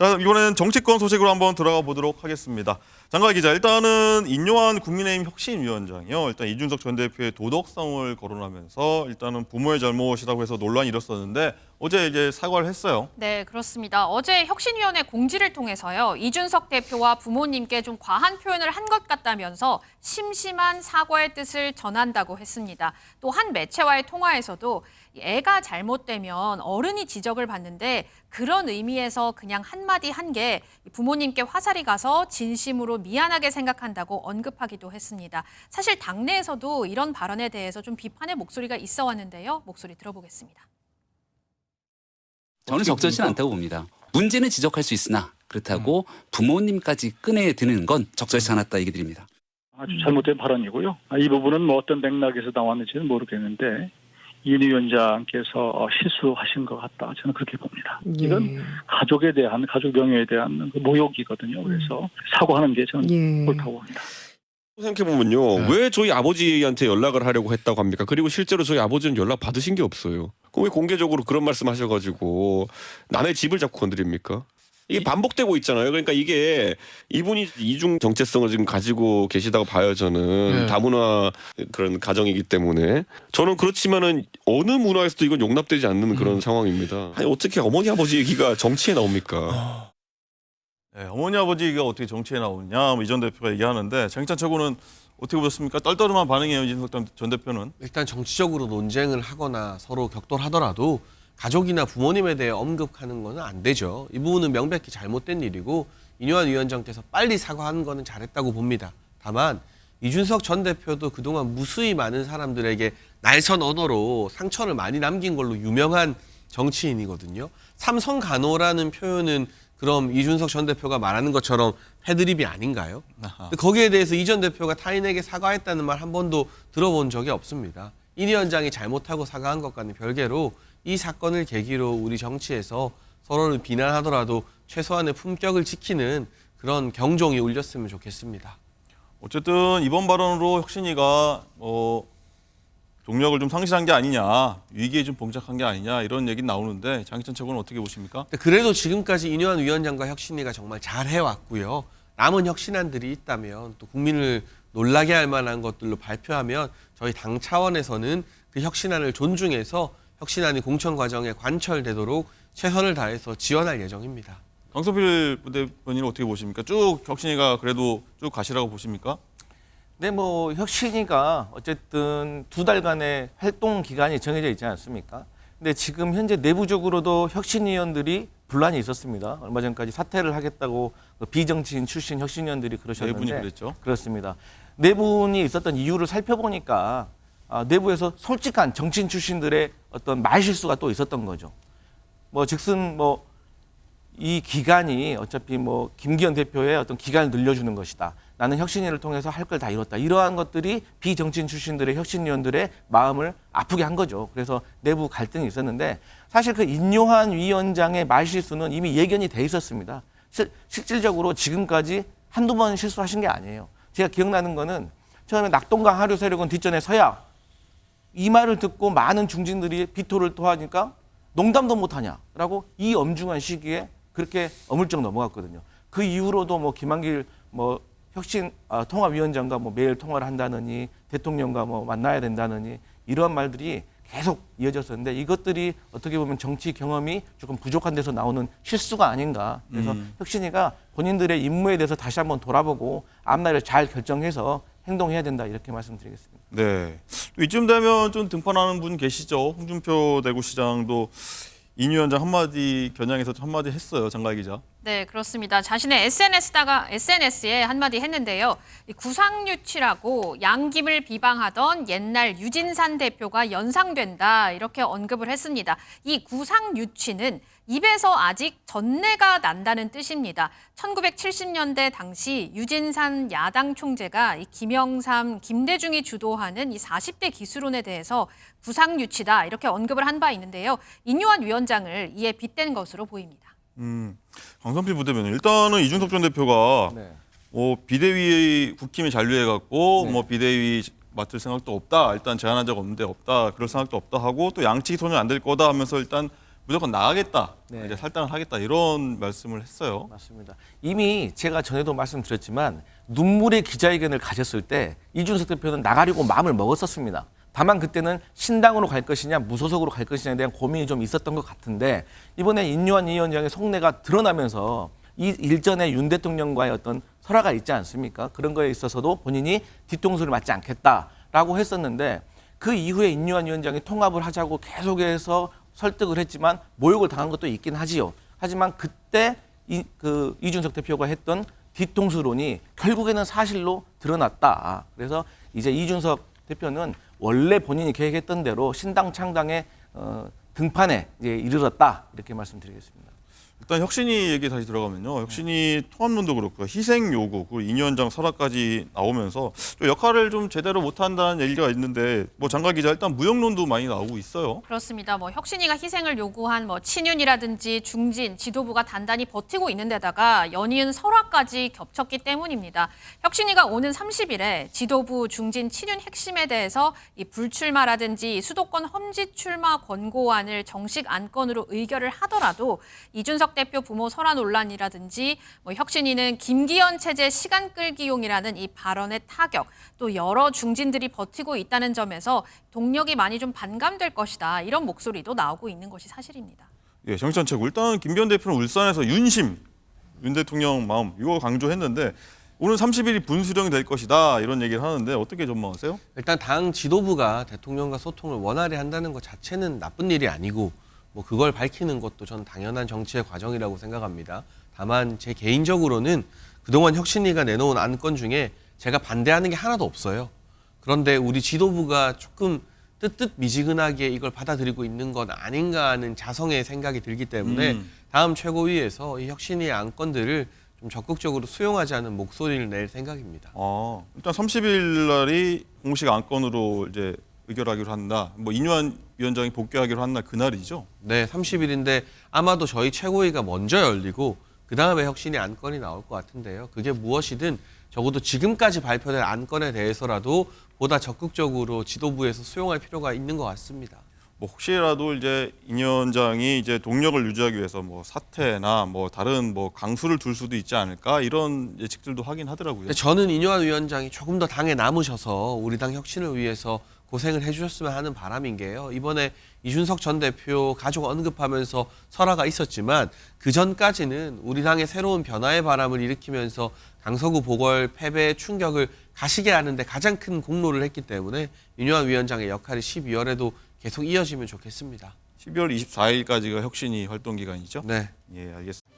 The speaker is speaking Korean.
자, 이번에는 정치권 소식으로 한번 들어가 보도록 하겠습니다. 장관 기자, 일단은 인요한 국민의힘 혁신위원장이요. 일단 이준석 전 대표의 도덕성을 거론하면서 일단은 부모의 잘못이라고 해서 논란이 일었었는데 어제 이제 사과를 했어요. 네, 그렇습니다. 어제 혁신위원회 공지를 통해서요. 이준석 대표와 부모님께 좀 과한 표현을 한 것 같다면서 심심한 사과의 뜻을 전한다고 했습니다. 또 한 매체와의 통화에서도 애가 잘못되면 어른이 지적을 받는데 그런 의미에서 그냥 한마디 한 게 부모님께 화살이 가서 진심으로 미안하게 생각한다고 언급하기도 했습니다. 사실 당내에서도 이런 발언에 대해서 좀 비판의 목소리가 있어 왔는데요. 목소리 들어보겠습니다. 저는 적절치는 않다고 봅니다. 문제는 지적할 수 있으나 그렇다고 부모님까지 꺼내드는 건 적절치 않았다 얘기 드립니다. 아주 잘못된 발언이고요. 이 부분은 뭐 어떤 맥락에서 나왔는지는 모르겠는데 이 위원장께서 실수하신 것 같다. 저는 그렇게 봅니다. 이건 가족에 대한, 가족 명예에 대한 모욕이거든요. 그래서 사과하는 게 저는 옳다고 봅니다. 생각해보면요. 왜 저희 아버지한테 연락을 하려고 했다고 합니까? 그리고 실제로 저희 아버지는 연락 받으신 게 없어요. 그럼 왜 공개적으로 그런 말씀 하셔가지고 남의 집을 자꾸 건드립니까? 이게 반복되고 있잖아요. 그러니까 이게 이분이 이중 정체성을 지금 가지고 계시다고 봐요. 저는 다문화 그런 가정이기 때문에 저는 그렇지만은 어느 문화에서도 이건 용납되지 않는 그런 상황입니다. 아니 어떻게 어머니 아버지 얘기가 정치에 나옵니까? 네, 어머니 아버지가 어떻게 정치에 나오느냐 이 전 대표가 얘기하는데 장희찬 최고는 어떻게 보셨습니까? 떨떠름한 반응이에요. 이준석 전 대표는. 일단 정치적으로 논쟁을 하거나 서로 격돌하더라도 가족이나 부모님에 대해 언급하는 건 안 되죠. 이 부분은 명백히 잘못된 일이고 인요한 위원장께서 빨리 사과하는 거는 잘했다고 봅니다. 다만 이준석 전 대표도 그동안 무수히 많은 사람들에게 날선 언어로 상처를 많이 남긴 걸로 유명한 정치인이거든요. 삼성 간호라는 표현은 그럼 이준석 전 대표가 말하는 것처럼 패드립이 아닌가요? 거기에 대해서 이 전 대표가 타인에게 사과했다는 말 한 번도 들어본 적이 없습니다. 이 위원장이 잘못하고 사과한 것과는 별개로 이 사건을 계기로 우리 정치에서 서로를 비난하더라도 최소한의 품격을 지키는 그런 경종이 울렸으면 좋겠습니다. 어쨌든 이번 발언으로 혁신위가 동력을 좀 상실한 게 아니냐, 위기에 좀 봉착한 게 아니냐 이런 얘기 나오는데 장희찬 최고는 어떻게 보십니까? 그래도 지금까지 인요한 위원장과 혁신위가 정말 잘 해왔고요. 남은 혁신안들이 있다면 또 국민을 놀라게 할 만한 것들로 발표하면 저희 당 차원에서는 그 혁신안을 존중해서 혁신안이 공천 과정에 관철되도록 최선을 다해서 지원할 예정입니다. 강성필 부대변인은 어떻게 보십니까? 쭉 혁신위가 그래도 쭉 가시라고 보십니까? 네, 뭐 혁신위가 어쨌든 2달간의 활동 기간이 정해져 있지 않습니까? 근데 지금 현재 내부적으로도 혁신위원들이 분란이 있었습니다. 얼마 전까지 사퇴를 하겠다고 비정치인 출신 혁신위원들이 그러셨는데 네 분이 그랬죠. 그렇습니다. 네 분이 있었던 이유를 살펴보니까 내부에서 솔직한 정치인 출신들의 어떤 말실수가 또 있었던 거죠. 즉슨 이 기간이 어차피 김기현 대표의 어떤 기간을 늘려주는 것이다. 나는 혁신위를 통해서 할 걸 다 이뤘다. 이러한 것들이 비정치인 출신들의 혁신위원들의 마음을 아프게 한 거죠. 그래서 내부 갈등이 있었는데 사실 그 인요한 위원장의 말실수는 이미 예견이 돼 있었습니다. 실질적으로 지금까지 한두 번 실수하신 게 아니에요. 제가 기억나는 거는 처음에 낙동강 하류 세력은 뒷전에 서야 이 말을 듣고 많은 중진들이 비토를 토하니까 농담도 못하냐라고 이 엄중한 시기에 그렇게 어물쩍 넘어갔거든요. 그 이후로도 김한길 혁신 통합위원장과 매일 통화를 한다느니 대통령과 만나야 된다느니 이러한 말들이 계속 이어졌었는데 이것들이 어떻게 보면 정치 경험이 조금 부족한 데서 나오는 실수가 아닌가. 그래서 혁신위가 본인들의 임무에 대해서 다시 한번 돌아보고 앞날을 잘 결정해서 행동해야 된다 이렇게 말씀드리겠습니다. 네. 이쯤 되면 좀 등판하는 분 계시죠. 홍준표 대구시장도 인 위원장 한마디 겨냥해서 한마디 했어요. 장가희 기자. 네, 그렇습니다. 자신의 SNS에 한마디 했는데요. 구상유치라고 양김을 비방하던 옛날 유진산 대표가 연상된다 이렇게 언급을 했습니다. 이 구상유치는 입에서 아직 전내가 난다는 뜻입니다. 1970년대 당시 유진산 야당 총재가 이 김영삼, 김대중이 주도하는 이 40대 기수론에 대해서 구상유치다 이렇게 언급을 한 바 있는데요. 인요한 위원장을 이에 빗댄 것으로 보입니다. 강성필 부대변인 일단은 이준석 전 대표가 비대위 국힘이 잔류해갖고 비대위 맡을 생각도 없다. 일단 제안한 적 없는데 없다. 그럴 생각도 없다 하고 또 양측이 손을 안 댈 거다 하면서 일단 무조건 나가겠다, 네. 이제 탈당을 하겠다 이런 말씀을 했어요. 맞습니다. 이미 제가 전에도 말씀드렸지만 눈물의 기자회견을 가졌을 때 이준석 대표는 나가려고 마음을 먹었었습니다. 다만 그때는 신당으로 갈 것이냐 무소속으로 갈 것이냐에 대한 고민이 좀 있었던 것 같은데 이번에 인요한 위원장의 속내가 드러나면서 이 일전에 윤 대통령과의 어떤 설화가 있지 않습니까? 그런 거에 있어서도 본인이 뒤통수를 맞지 않겠다라고 했었는데 그 이후에 인요한 위원장이 통합을 하자고 계속해서 설득을 했지만 모욕을 당한 것도 있긴 하지요. 하지만 그때 이준석 대표가 했던 뒤통수론이 결국에는 사실로 드러났다. 그래서 이제 이준석 대표는 원래 본인이 계획했던 대로 신당 창당의 등판에 이제 이르렀다 이렇게 말씀드리겠습니다. 일단 혁신위 얘기 다시 들어가면요. 혁신위 통합론도 그렇고 희생 요구, 그리고 인 위원장 설화까지 나오면서 좀 역할을 좀 제대로 못한다는 얘기가 있는데 뭐 장관 기자 일단 무역론도 많이 나오고 있어요. 그렇습니다. 뭐 혁신위가 희생을 요구한 뭐 친윤이라든지 중진, 지도부가 단단히 버티고 있는 데다가 연이은 설화까지 겹쳤기 때문입니다. 혁신위가 오는 30일에 지도부, 중진, 친윤 핵심에 대해서 이 불출마라든지 수도권 험지 출마 권고안을 정식 안건으로 의결을 하더라도 이준석 대표 부모 설화 논란이라든지 뭐 혁신위는 김기현 체제 시간 끌기용이라는 이 발언의 타격, 또 여러 중진들이 버티고 있다는 점에서 동력이 많이 좀 반감될 것이다. 이런 목소리도 나오고 있는 것이 사실입니다. 예, 정치전 최고. 일단 김기현 대표는 울산에서 윤심, 윤 대통령 마음 이거 강조했는데 오늘 30일이 분수령이 될 것이다 이런 얘기를 하는데 어떻게 전망하세요? 일단 당 지도부가 대통령과 소통을 원활히 한다는 것 자체는 나쁜 일이 아니고 뭐 그걸 밝히는 것도 저는 당연한 정치의 과정이라고 생각합니다. 다만 제 개인적으로는 그동안 혁신위가 내놓은 안건 중에 제가 반대하는 게 하나도 없어요. 그런데 우리 지도부가 조금 뜨뜻미지근하게 이걸 받아들이고 있는 건 아닌가 하는 자성의 생각이 들기 때문에 다음 최고위에서 이 혁신위의 안건들을 좀 적극적으로 수용하지 않은 목소리를 낼 생각입니다. 일단 30일 날이 공식 안건으로 이제 의결하기로 한다. 뭐 인요한 위원장이 복귀하기로 한 날 그날이죠. 네, 30일인데 아마도 저희 최고위가 먼저 열리고 그 다음에 혁신위 안건이 나올 것 같은데요. 그게 무엇이든 적어도 지금까지 발표된 안건에 대해서라도 보다 적극적으로 지도부에서 수용할 필요가 있는 것 같습니다. 뭐 혹시라도 이제 인 위원장이 이제 동력을 유지하기 위해서 뭐 사퇴나 뭐 다른 뭐 강수를 둘 수도 있지 않을까 이런 예측들도 하긴 하더라고요. 근데 저는 인요한 위원장이 조금 더 당에 남으셔서 우리 당 혁신을 위해서 고생을 해주셨으면 하는 바람인 게요. 이번에 이준석 전 대표 가족 언급하면서 설화가 있었지만 그 전까지는 우리 당의 새로운 변화의 바람을 일으키면서 강서구 보궐 패배의 충격을 가시게 하는데 가장 큰 공로를 했기 때문에 인요한 위원장의 역할이 12월에도 계속 이어지면 좋겠습니다. 12월 24일까지가 혁신위 활동 기간이죠. 네. 예, 알겠습니다.